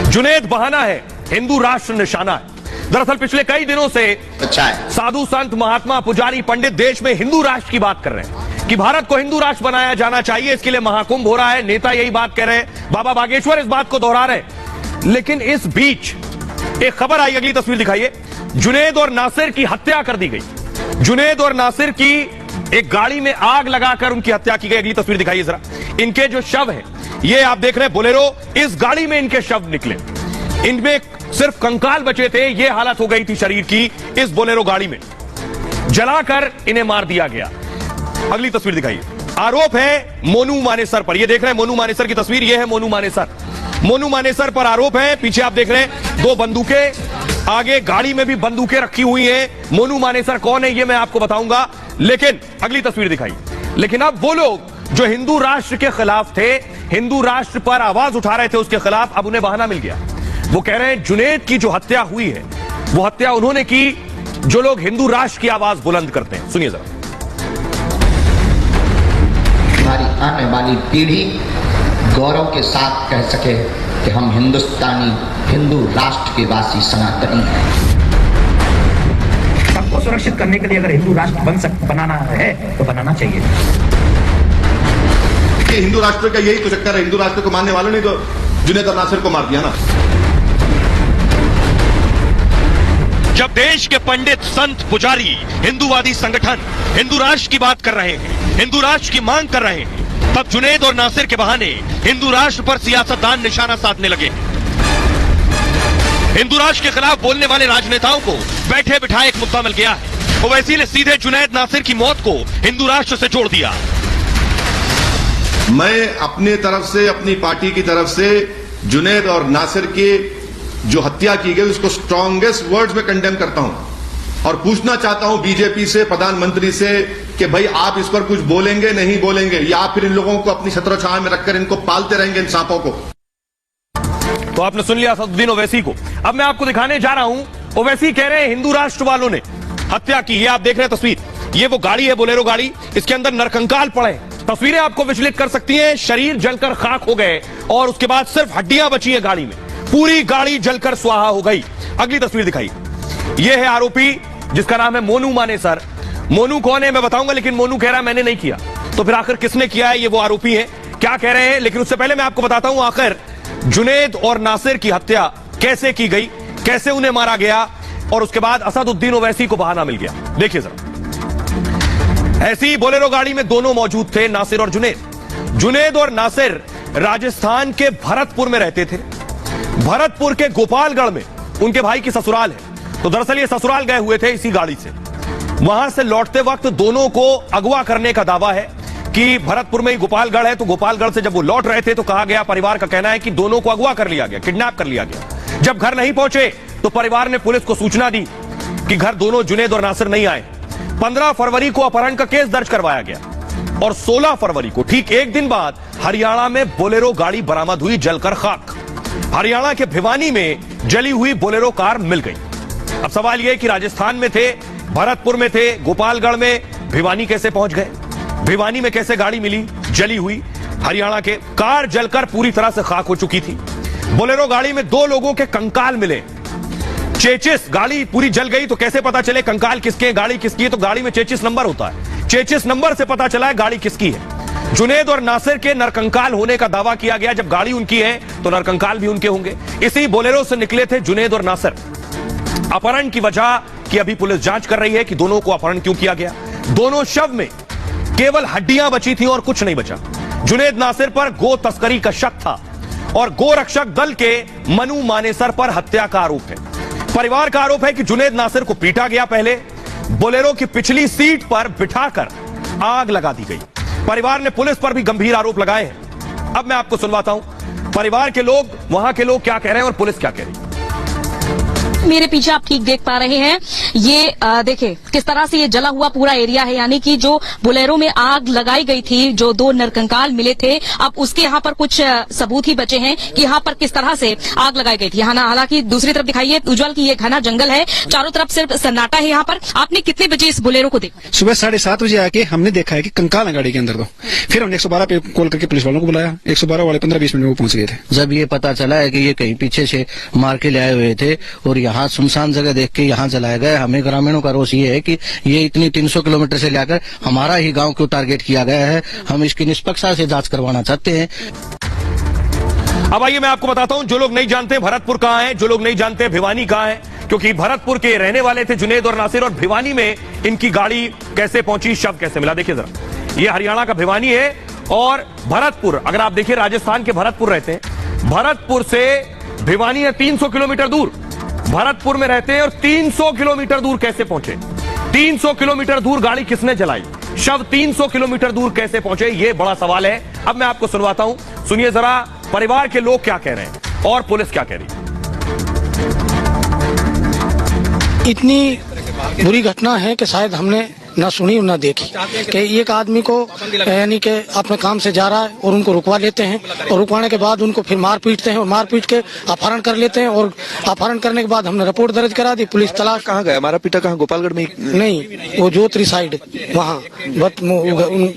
जुनैद बहाना है, हिंदू राष्ट्र निशाना है। दरअसल पिछले कई दिनों से साधु संत महात्मा पुजारी पंडित देश में हिंदू राष्ट्र की बात कर रहे हैं कि भारत को हिंदू राष्ट्र बनाया जाना चाहिए, इसके लिए महाकुंभ हो रहा है। नेता यही बात कह रहे हैं, बाबा बागेश्वर इस बात को दोहरा रहे हैं। लेकिन इस बीच एक खबर आई, अगली तस्वीर दिखाइए। जुनैद और नासिर की हत्या कर दी गई। जुनैद और नासिर की एक गाड़ी में आग लगाकर उनकी हत्या की गई। अगली तस्वीर दिखाइए जरा। इनके जो शव है, ये आप देख रहे हैं बोलेरो, इस गाड़ी में इनके शव निकले। इनमें सिर्फ कंकाल बचे थे। ये हालत हो गई थी शरीर की इस बोलेरो गाड़ी में। जलाकर इन्हें मार दिया गया। अगली तस्वीर दिखाइए। आरोप है मोनू मानेसर पर। ये देख रहे हैं मोनू मानेसर की तस्वीर, ये है मोनू मानेसर। मोनू मानेसर पर आरोप है। पीछे आप देख रहे हैं 2 बंदूकें, आगे गाड़ी में भी बंदूकें रखी हुई हैं। मोनू मानेसर कौन है ये मैं आपको बताऊंगा, लेकिन अगली तस्वीर दिखाइए। लेकिन अब वो लोग जो हिंदू राष्ट्र के खिलाफ थे, हिंदू राष्ट्र पर आवाज उठा रहे थे उसके खिलाफ, अब उन्हें बहाना मिल गया। वो कह रहे हैं जुनैद की जो हत्या हुई है वो हत्या उन्होंने की जो लोग हिंदू राष्ट्र की आवाज बुलंद करते हैं। सुनिए जरा। हमारी आने वाली पीढ़ी गौरव के साथ कह सके कि हम हिंदुस्तानी, हिंदू राष्ट्र के वासी, सनातनी हैं। सबको सुरक्षित करने के लिए अगर हिंदू राष्ट्र बनाना है तो बनाना चाहिए। हिंदू राष्ट्र का यही तो चक्कर है, हिंदू राष्ट्र को मानने वालों ने तो जुनैद और नासिर को मार दिया ना। जब देश के पंडित, संत, पुजारी, हिंदूवादी संगठन हिंदू राष्ट्र की बात कर रहे हैं, हिंदू राष्ट्र की मांग कर रहे हैं, तब जुनैद और नासिर के बहाने हिंदू राष्ट्र पर सियासतदान निशाना साधने लगे। हिंदू राष्ट्र के खिलाफ बोलने वाले राजनेताओं को बैठे बिठाए एक मुद्दा मिल गया है। ओवैसी ने सीधे जुनैद नासिर की मौत को हिंदू राष्ट्र से जोड़ दिया। मैं अपनी तरफ से, अपनी पार्टी की तरफ से जुनैद और नासिर की जो हत्या की गई उसको स्ट्रॉन्गेस्ट वर्ड्स में कंडेम करता हूं और पूछना चाहता हूं बीजेपी से, प्रधानमंत्री से कि भाई आप इस पर कुछ बोलेंगे नहीं बोलेंगे, या फिर इन लोगों को अपनी छत्रछाया में रखकर इनको पालते रहेंगे, इन सांपों को। तो आपने सुन लिया असदुद्दीन ओवैसी को। अब मैं आपको दिखाने जा रहा हूं, ओवैसी कह रहे हैं हिंदू राष्ट्र वालों ने हत्या की। ये आप देख रहे हैं तस्वीर, ये वो गाड़ी है बोलेरो गाड़ी, इसके अंदर नरकंकाल पड़े। तस्वीरें आपको विचलित कर सकती हैं। शरीर जलकर खाक हो गए और उसके बाद सिर्फ हड्डियां बची है गाड़ी में। पूरी गाड़ी जलकर स्वाहा हो गई। अगली तस्वीर दिखाई। यह है आरोपी जिसका नाम है मोनू मानेसर। मोनू कौन है मैं बताऊंगा, लेकिन मोनू कह रहा है मैंने नहीं किया। तो फिर आखिर किसने किया है, ये वो आरोपी है, क्या कह रहे हैं। लेकिन उससे पहले मैं आपको बताता हूं आखिर जुनैद और नासिर की हत्या कैसे की गई, कैसे उन्हें मारा गया, और उसके बाद असदुद्दीन ओवैसी को बहाना मिल गया। देखिए जरा। ऐसी बोलेरो गाड़ी में दोनों मौजूद थे, नासिर और जुनैद। जुनैद और नासिर राजस्थान के भरतपुर में रहते थे। भरतपुर के गोपालगढ़ में उनके भाई की ससुराल है। तो दरअसल ये ससुराल गए हुए थे इसी गाड़ी से। वहां से लौटते वक्त दोनों को अगवा करने का दावा है कि भरतपुर में ही गोपालगढ़ है। तो गोपालगढ़ से जब वो लौट रहे थे तो कहा गया, परिवार का कहना है कि दोनों को अगवा कर लिया गया, किडनैप कर लिया गया। जब घर नहीं पहुंचे तो परिवार ने पुलिस को सूचना दी कि घर दोनों जुनैद और नासिर नहीं आए। 15 फरवरी को अपहरण का केस दर्ज करवाया गया और 16 फरवरी को, ठीक एक दिन बाद, हरियाणा में बोलेरो गाड़ी बरामद हुई जलकर खाक। हरियाणा के भिवानी में जली हुई बोलेरो कार मिल गई। अब सवाल यह है कि राजस्थान में थे, भरतपुर में थे, गोपालगढ़ में, भिवानी कैसे पहुंच गए? भिवानी में कैसे गाड़ी मिली जली हुई? हरियाणा के कार जलकर पूरी तरह से खाक हो चुकी थी। बोलेरो गाड़ी में 2 लोगों के कंकाल मिले। चेचिस, गाड़ी पूरी जल गई तो कैसे पता चले कंकाल किसके हैं, गाड़ी किसकी है? तो गाड़ी में चेचिस नंबर होता है, चेचिस नंबर से पता चला है गाड़ी किसकी है। जुनैद और नासिर के नरकंकाल होने का दावा किया गया। जब गाड़ी उनकी है तो नरकंकाल भी उनके होंगे। इसी बोलेरो से निकले थे जुनैद और नासिर। अपहरण की वजह की अभी पुलिस जांच कर रही है कि दोनों को अपहरण क्यों किया गया। दोनों शव में केवल हड्डियां बची थी और कुछ नहीं बचा। जुनैद नासिर पर गो तस्करी का शक था और गोरक्षक दल के मनु मानेसर पर हत्या का आरोप है। परिवार का आरोप है कि जुनैद नासिर को पीटा गया, पहले बोलेरो की पिछली सीट पर बिठाकर आग लगा दी गई। परिवार ने पुलिस पर भी गंभीर आरोप लगाए हैं। अब मैं आपको सुनवाता हूं परिवार के लोग, वहां के लोग क्या कह रहे हैं और पुलिस क्या कह रही है। मेरे पीछे आप ठीक देख पा रहे हैं, ये देखिए किस तरह से ये जला हुआ पूरा एरिया है, यानी कि जो बोलेरो में आग लगाई गई थी, जो 2 नरकंकाल मिले थे, अब उसके यहाँ पर कुछ सबूत ही बचे हैं कि यहाँ पर किस तरह से आग लगाई गई थी। हालांकि दूसरी तरफ दिखाइए उज्जवल की ये घना जंगल है, चारों तरफ सिर्फ सन्नाटा है। यहाँ पर आपने कितने बजे इस बोलेरो को देखा? सुबह 7:30 बजे आके हमने देखा है कि कंकाल है गाड़ी के अंदर। तो फिर हमने 112 पे कॉल करके पुलिस वालों को बुलाया। 112 वाले 15-20 मिनट में पहुंच गए थे। जब ये पता चला है कि ये कहीं पीछे से मार के ले आए हुए थे और यहाँ सुनसान जगह देख के यहाँ जलाए गए, हमें ग्रामीणों का रोष ये है कि ये इतनी 300 किलोमीटर से लेकर हमारा ही गांव को टारगेट किया गया है। हम इसकी निष्पक्षता से जांच करवाना चाहते हैं। अब आइए मैं आपको बताता हूं, जो लोग नहीं जानते भरतपुर कहां है, जो लोग नहीं जानते भिवानी कहां है, क्योंकि भरतपुर के रहने वाले थे जुनेद और नासिर, और भिवानी में इनकी गाड़ी कैसे पहुंची, शव कैसे मिला, देखिए जरा। ये हरियाणा का भिवानी है और भरतपुर, अगर आप देखिए राजस्थान के भरतपुर रहते हैं, भरतपुर से भिवानी है 300 किलोमीटर दूर। भरतपुर में रहते हैं और 300 किलोमीटर दूर कैसे पहुंचे? 300 किलोमीटर दूर गाड़ी किसने जलाई? शव 300 किलोमीटर दूर कैसे पहुंचे? ये बड़ा सवाल है। अब मैं आपको सुनवाता हूं, सुनिए जरा परिवार के लोग क्या कह रहे हैं और पुलिस क्या कह रही है। इतनी बुरी घटना है कि शायद हमने ना सुनी ना देखी कि एक आदमी को यानी कि अपने काम से जा रहा है और उनको रुकवा लेते हैं और रुकवाने के बाद उनको फिर मार पीटते हैं और मार पीट के अपहरण कर लेते हैं और अपहरण करने के बाद हमने रिपोर्ट दर्ज करा दी। पुलिस तलाश कहाँ गया? हमारा पिता कहाँ? गोपालगढ़ में? नहीं, वो जोतरी साइड वहाँ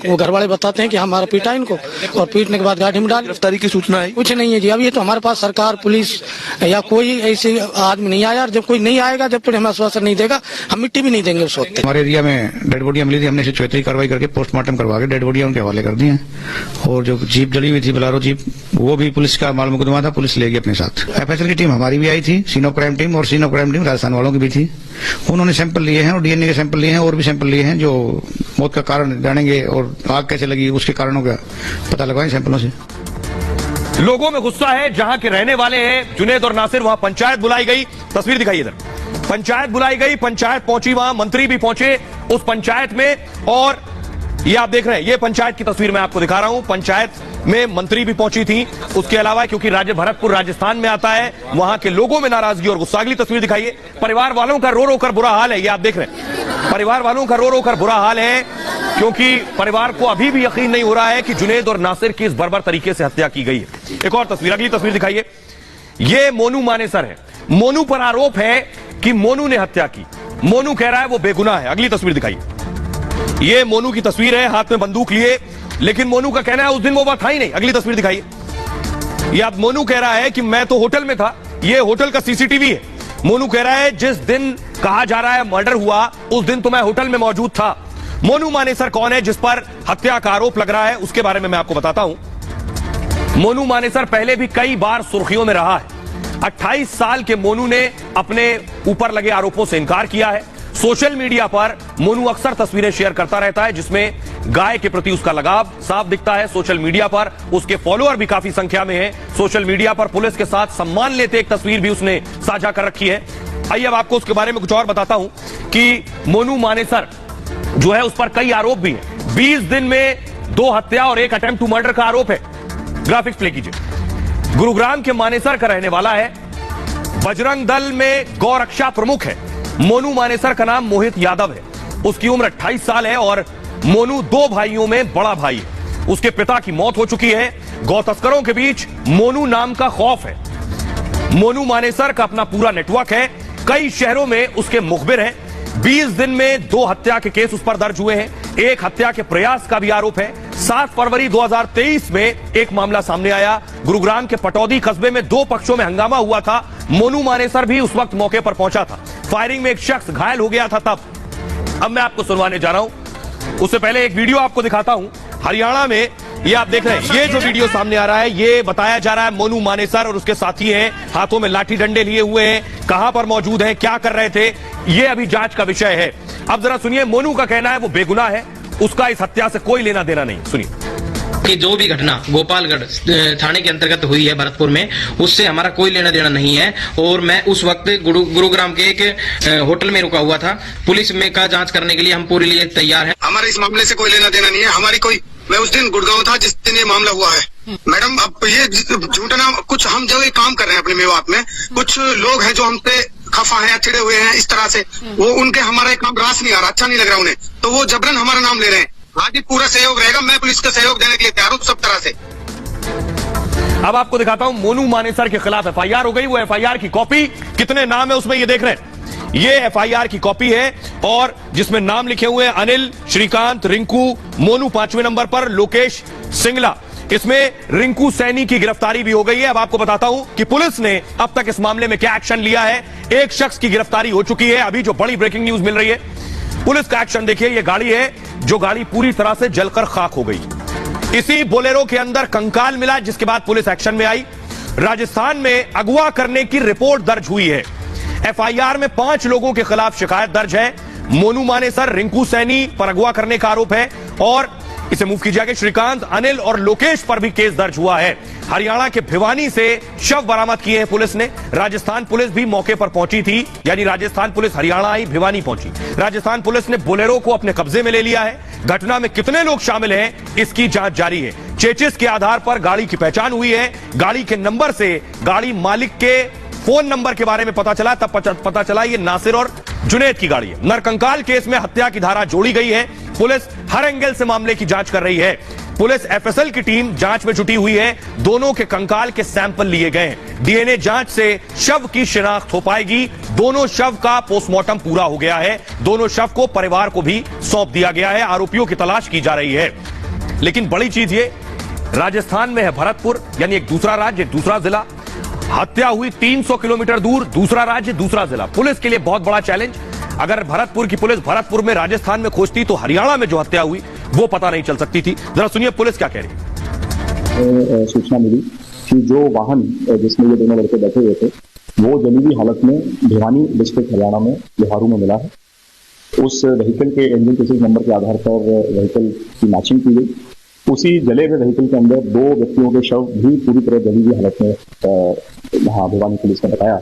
वो घर वाले बताते हैं कि हमारा पीटा इनको और पीटने के बाद गाड़ी में डाल। गिरफ्तारी की सूचना है? कुछ नहीं है जी, अभी तो हमारे पास सरकार पुलिस या कोई ऐसे आदमी नहीं आया। जब कोई नहीं आएगा, जब तक हमें आश्वासन नहीं देगा, हम मिट्टी भी नहीं देंगे उस वक्त। हमारे एरिया में डेड बॉडियां मिली थी, हमने इसे चौथी कार्रवाई करके पोस्टमार्टम करवा के डेड बॉडियां उनके हवाले कर दी हैं। और जो जीप जली हुई थी बोलेरो जीप, वो भी पुलिस का माल मुकदमा था, पुलिस ले गई अपने साथ। एफएसएल की टीम हमारी भी आई थी, सीन ऑफ क्राइम टीम, और scene of crime team Rajasthan वालों की भी थी। उन्होंने सैंपल लिए हैं और डीएनए के सैंपल लिए हैं और भी सैंपल लिए हैं, जो मौत का कारण जानेंगे और आग कैसे लगी उसके कारणों का पता लगवाएं सैंपलों से। लोगों में गुस्सा है, जहां के रहने वाले हैं जुनेद और नासिर, वहां पंचायत बुलाई गई। तस्वीर दिखाइए इधर, पंचायत बुलाई गई, पंचायत पहुंची, वहां मंत्री भी पहुंचे उस पंचायत में। और ये आप देख रहे हैं, ये पंचायत की तस्वीर मैं आपको दिखा रहा हूं। पंचायत में मंत्री भी पहुंची थी। उसके अलावा क्योंकि भरतपुर राजस्थान में आता है, वहां के लोगों में नाराजगी और गुस्सा। अगली तस्वीर दिखाइए, परिवार वालों का रो रो कर बुरा हाल है। ये आप देख रहे हैं, परिवार वालों का रो रो कर बुरा हाल है, क्योंकि परिवार को अभी भी यकीन नहीं हो रहा है कि जुनेद और नासिर की इस बर्बर तरीके से हत्या की गई है। एक और तस्वीर, अगली तस्वीर दिखाइए, ये मोनू मानेसर है। मोनू पर आरोप है कि मोनू ने हत्या की। मोनू कह रहा है वो बेगुनाह है। अगली तस्वीर दिखाइए, ये मोनू की तस्वीर है, हाथ में बंदूक लिए, लेकिन मोनू का कहना है उस दिन वो बात था ही नहीं। अगली तस्वीर दिखाइए, ये आप मोनू कह रहा है कि मैं तो होटल में था, ये होटल का सीसीटीवी है। मोनू कह रहा है जिस दिन कहा जा रहा है मर्डर हुआ, उस दिन तो मैं होटल में मौजूद था। मोनू मानेसर कौन है जिस पर हत्या का आरोप लग रहा है, उसके बारे में मैं आपको बताता हूं। मोनू मानेसर पहले भी कई बार सुर्खियों में रहा है। 28 साल के मोनू ने अपने ऊपर लगे आरोपों से इनकार किया है। सोशल मीडिया पर मोनू अक्सर तस्वीरें शेयर करता रहता है जिसमें गाय के प्रति उसका लगाव साफ दिखता है। सोशल मीडिया पर उसके फॉलोअर भी काफी संख्या में हैं। सोशल मीडिया पर पुलिस के साथ सम्मान लेते एक तस्वीर भी उसने साझा कर रखी है। आइए अब आपको उसके बारे में कुछ और बताता हूं कि मोनू मानेसर जो है उस पर कई आरोप भी हैं। 20 दिन में 2 हत्या और 1 अटेम्प्ट टू मर्डर का आरोप है। ग्राफिक्स प्ले कीजिए। गुरुग्राम के मानेसर का रहने वाला है, बजरंग दल में गौरक्षा प्रमुख है। मोनू मानेसर का नाम मोहित यादव है। उसकी उम्र 28 साल है और मोनू 2 भाइयों में बड़ा भाई है। उसके पिता की मौत हो चुकी है। गौ तस्करों के बीच मोनू नाम का खौफ है। मोनू मानेसर का अपना पूरा नेटवर्क है, कई शहरों में उसके मुखबिर हैं। 20 दिन में 2 हत्या के केस उस पर दर्ज हुए हैं। 1 हत्या के प्रयास का भी आरोप है। 7 फरवरी 2023 में एक मामला सामने आया। गुरुग्राम के पटौदी कस्बे में 2 पक्षों में हंगामा हुआ था। मोनू मानेसर भी उस वक्त मौके पर पहुंचा था। फायरिंग में एक शख्स घायल हो गया था तब। अब मैं आपको सुनवाने जा रहा हूं, उससे पहले एक वीडियो आपको दिखाता हूं। हरियाणा में ये आप देख रहे हैं, ये जो वीडियो सामने आ रहा है, ये बताया जा रहा है मोनू मानेसर और उसके साथी हैं, हाथों में लाठी डंडे लिए हुए हैं। कहां पर मौजूद हैं, क्या कर रहे थे, ये अभी जांच का विषय है। अब जरा सुनिए, मोनू का कहना है वो बेगुनाह है, उसका इस हत्या से कोई लेना देना नहीं। सुनिए कि जो भी घटना गोपालगढ़ थाने के अंतर्गत हुई है भरतपुर में, उससे हमारा कोई लेना देना नहीं है। और मैं उस वक्त गुरुग्राम के एक होटल में रुका हुआ था। पुलिस में का जांच करने के लिए हम पूरे लिए तैयार हैं। हमारे इस मामले से कोई लेना देना नहीं है। हमारी कोई, मैं उस दिन गुड़गांव था जिस दिन ये मामला हुआ है। मैडम अब ये झूठना, कुछ हम जो ये काम कर रहे हैं अपने मेवात में, कुछ लोग हैं जो हमसे खफा हैं, चिड़े हुए हैं इस तरह से, वो उनके हमारा काम रास नहीं आ रहा, अच्छा नहीं लग रहा उन्हें, तो वो जबरन हमारा नाम ले रहे हैं। हाँ जी, पूरा सहयोग रहेगा, मैं पुलिस का सहयोग देने के लिए तैयार हूँ सब तरह से। अब आपको दिखाता हूं मोनू मानेसर के खिलाफ एफआईआर हो गई। वो एफआईआर की कॉपी, कितने नाम है उसमें ये देख रहे हैं, ये एफआईआर की कॉपी है और जिसमें नाम लिखे हुए हैं अनिल, श्रीकांत, रिंकू, मोनू 5वें नंबर पर, लोकेश सिंगला। इसमें रिंकू सैनी की गिरफ्तारी भी हो गई है। अब आपको बताता हूं कि पुलिस ने अब तक इस मामले में क्या एक्शन लिया है। एक शख्स की गिरफ्तारी हो चुकी है। अभी जो बड़ी ब्रेकिंग न्यूज मिल रही है, पुलिस का एक्शन देखिए। यह गाड़ी है जो गाड़ी पूरी तरह से जलकर खाक हो गई। इसी बोलेरो के अंदर कंकाल मिला, जिसके बाद पुलिस एक्शन में आई। राजस्थान में अगवा करने की रिपोर्ट दर्ज हुई है। एफआईआर में 5 लोगों के खिलाफ शिकायत दर्ज है। मोनू मानेसर, रिंकू सैनी पर अगवा करने का आरोप है और इसे मूव कीजिए आगे, श्रीकांत, अनिल और लोकेश पर भी केस दर्ज हुआ है। हरियाणा के भिवानी से शव बरामद किए हैं पुलिस ने। राजस्थान पुलिस भी मौके पर पहुंची थी, यानी राजस्थान पुलिस हरियाणा आई, भिवानी पहुंची। राजस्थान पुलिस ने बोलेरो को अपने कब्जे में ले लिया है। घटना में कितने लोग शामिल हैं इसकी जांच जारी है। चेचिस के आधार पर गाड़ी की पहचान हुई है। गाड़ी के नंबर से गाड़ी मालिक के फोन नंबर के बारे में पता चला, तब पता चला ये नासिर और जुनैद की गाड़ी है। नरकंकाल केस में हत्या की धारा जोड़ी गई है। पुलिस हर एंगल से मामले की जांच कर रही है। पुलिस एफएसएल की टीम जांच में जुटी हुई है। दोनों के कंकाल के सैंपल लिए गए हैं। डीएनए जांच से शव की शिनाख्त हो पाएगी। दोनों शव का पोस्टमार्टम पूरा हो गया है। दोनों शव को परिवार को भी सौंप दिया गया है। आरोपियों की तलाश की जा रही है। लेकिन बड़ी चीज ये, राजस्थान में है भरतपुर, यानी एक दूसरा राज्य, दूसरा जिला। हत्या हुई 300 किलोमीटर दूर, दूसरा राज्य, दूसरा जिला। पुलिस के लिए बहुत बड़ा चैलेंज। अगर भरतपुर की पुलिस भरतपुर में, राजस्थान में खोजती तो हरियाणा में जो हत्या हुई वो पता नहीं चल सकती थी। जरा सुनिए पुलिस क्या कह रही है। सूचना मिली कि जो वाहन जिसमें ये दोनों लड़के बैठे हुए थे वो जली हुई हालत में भिवानी डिस्ट्रिक्ट हरियाणा में लोहारू में मिला है। उस व्हीकल के इंजन चेसिस नंबर के आधार पर व्हीकल की मैचिंग की गई। उसी जले हुए व्हीकल के अंदर 2 व्यक्तियों के शव भी पूरी तरह जली हुई हालत में भिवानी पुलिस ने बताया